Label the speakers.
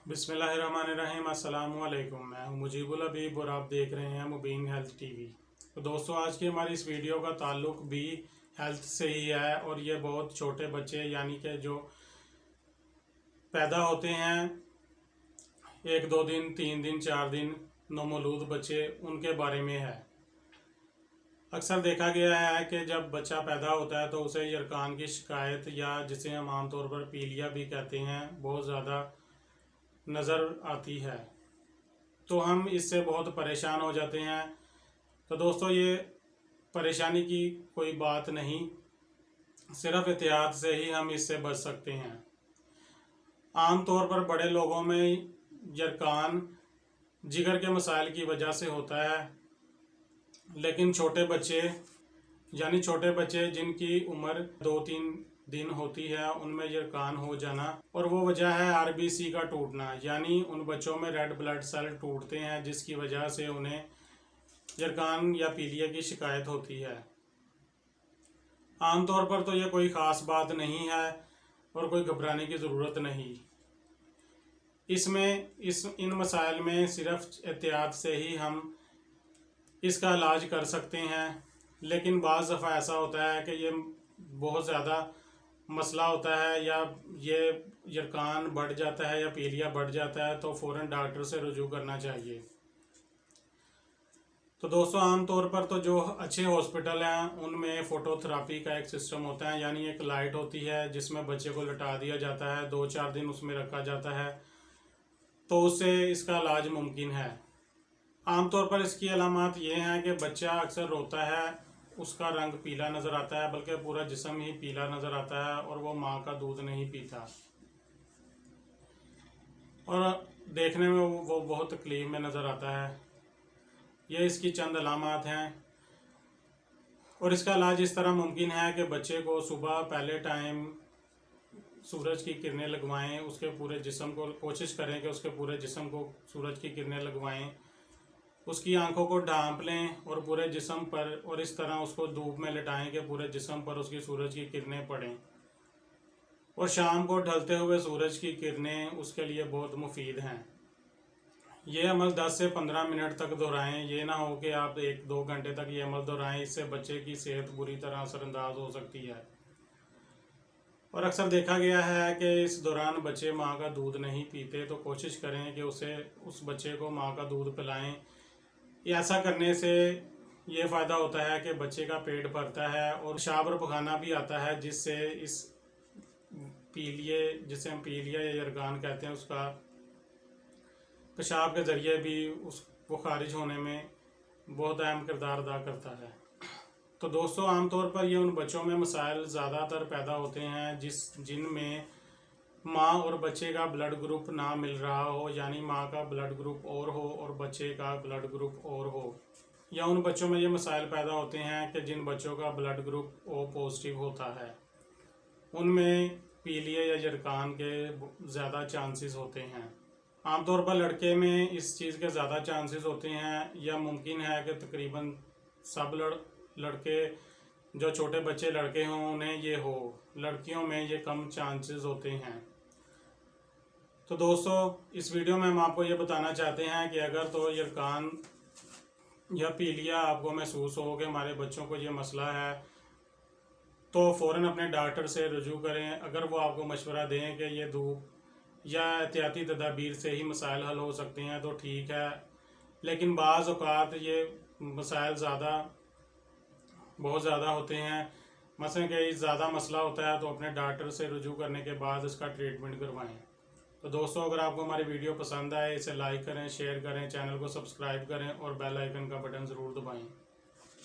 Speaker 1: बिस्मिल्लाहिर्रहमानिर्रहीम। अस्सलामु अलैकुम। मैं हूं मुजीबुल हबीब और आप देख रहे हैं मुबीन हेल्थ टीवी। तो दोस्तों, आज की हमारी इस वीडियो का ताल्लुक भी हेल्थ से ही है और ये बहुत छोटे बच्चे यानी कि जो पैदा होते हैं 1-2 दिन 3 दिन 4 दिन नौमौलूद बच्चे, उनके बारे में है। अक्सर देखा गया है कि जब बच्चा पैदा होता है तो उसे यरकान की शिकायत या जिसे हम आमतौर पर पीलिया भी कहते हैं बहुत ज़्यादा नज़र आती है, तो हम इससे बहुत परेशान हो जाते हैं। तो दोस्तों, ये परेशानी की कोई बात नहीं, सिर्फ एहतियात से ही हम इससे बच सकते हैं। आमतौर पर बड़े लोगों में यरकान जिगर के मसाइल की वजह से होता है, लेकिन छोटे बच्चे जिनकी उम्र 2-3 दिन होती है उनमें यरकान हो जाना, और वो वजह है आरबीसी का टूटना, यानी उन बच्चों में रेड ब्लड सेल टूटते हैं जिसकी वजह से उन्हें यरकान या पीलिया की शिकायत होती है। आमतौर पर तो ये कोई ख़ास बात नहीं है और कोई घबराने की ज़रूरत नहीं। इन मसाइल में सिर्फ एहतियात से ही हम इसका इलाज कर सकते हैं, लेकिन बाज़ दफ़ा ऐसा होता है कि ये बहुत ज़्यादा मसला होता है या ये यरकान बढ़ जाता है या पीलिया बढ़ जाता है, तो फ़ौरन डॉक्टर से रुजू करना चाहिए। तो दोस्तों, आमतौर पर तो जो अच्छे हॉस्पिटल हैं उनमें फ़ोटोथेरापी का एक सिस्टम होता है, यानी एक लाइट होती है जिसमें बच्चे को लटा दिया जाता है, 2-4 दिन उसमें रखा जाता है, तो उससे इसका इलाज मुमकिन है। आमतौर पर इसकी अलामत ये हैं कि बच्चा अक्सर रोता है, उसका रंग पीला नज़र आता है, बल्कि पूरा जिस्म ही पीला नज़र आता है और वो माँ का दूध नहीं पीता और देखने में वो बहुत तकलीफ में नज़र आता है। ये इसकी चंद अलामत हैं और इसका इलाज इस तरह मुमकिन है कि बच्चे को सुबह पहले टाइम सूरज की किरणें लगवाएं, उसके पूरे जिस्म को कोशिश करें कि उसके पूरे जिस्म को सूरज की किरणें लगवाएं, उसकी आंखों को ढांप लें और पूरे जिस्म पर, और इस तरह उसको धूप में लिटाएं कि पूरे जिस्म पर उसकी सूरज की किरणें पड़ें। और शाम को ढलते हुए सूरज की किरणें उसके लिए बहुत मुफीद हैं। ये अमल 10 से 15 मिनट तक दोहराएं। ये ना हो कि आप 1-2 घंटे तक ये अमल दोहराएं, इससे बच्चे की सेहत बुरी तरह असरअंदाज हो सकती है। और अक्सर देखा गया है कि इस दौरान बच्चे माँ का दूध नहीं पीते, तो कोशिश करें कि उस बच्चे को माँ का दूध पिलाएं। ऐसा करने से ये फ़ायदा होता है कि बच्चे का पेट भरता है और पेशाब और पखाना भी आता है, जिससे इस जिसे हम पीलिया या यरकान कहते हैं, उसका पेशाब के ज़रिए भी वो खारिज होने में बहुत अहम किरदार अदा करता है। तो दोस्तों, आमतौर पर ये उन बच्चों में मसाइल ज़्यादातर पैदा होते हैं जिनमें माँ और बच्चे का ब्लड ग्रुप ना मिल रहा हो, यानी माँ का ब्लड ग्रुप और हो और बच्चे का ब्लड ग्रुप और हो, या उन बच्चों में ये मसाइल पैदा होते हैं कि जिन बच्चों का ब्लड ग्रुप ओ पॉजिटिव होता है उनमें पीलिया या यरकान के ज़्यादा चांसेस होते हैं। आमतौर पर लड़के में इस चीज़ के ज़्यादा चांसेस होते हैं, या मुमकिन है कि तकरीबन सब लड़के जो छोटे बच्चे लड़के हों उन्हें ये हो, लड़कियों में ये कम चांसेस होते हैं। तो दोस्तों, इस वीडियो में हम आपको ये बताना चाहते हैं कि अगर तो यरकान या पीलिया आपको महसूस हो कि हमारे बच्चों को ये मसला है, तो फ़ौरन अपने डॉक्टर से रुजू करें। अगर वो आपको मशवरा दें कि ये धूप या एहतियाती तदाबीर से ही मसाइल हल हो सकते हैं तो ठीक है, लेकिन बाज़ औक़ात ये मसाइल बहुत ज़्यादा होते हैं। मसलन कि ज़्यादा मसला होता है तो अपने डॉक्टर से रुजू करने के बाद इसका ट्रीटमेंट करवाएं। तो दोस्तों, अगर आपको हमारी वीडियो पसंद आए इसे लाइक करें, शेयर करें, चैनल को सब्सक्राइब करें और बेल आइकन का बटन ज़रूर दबाएं।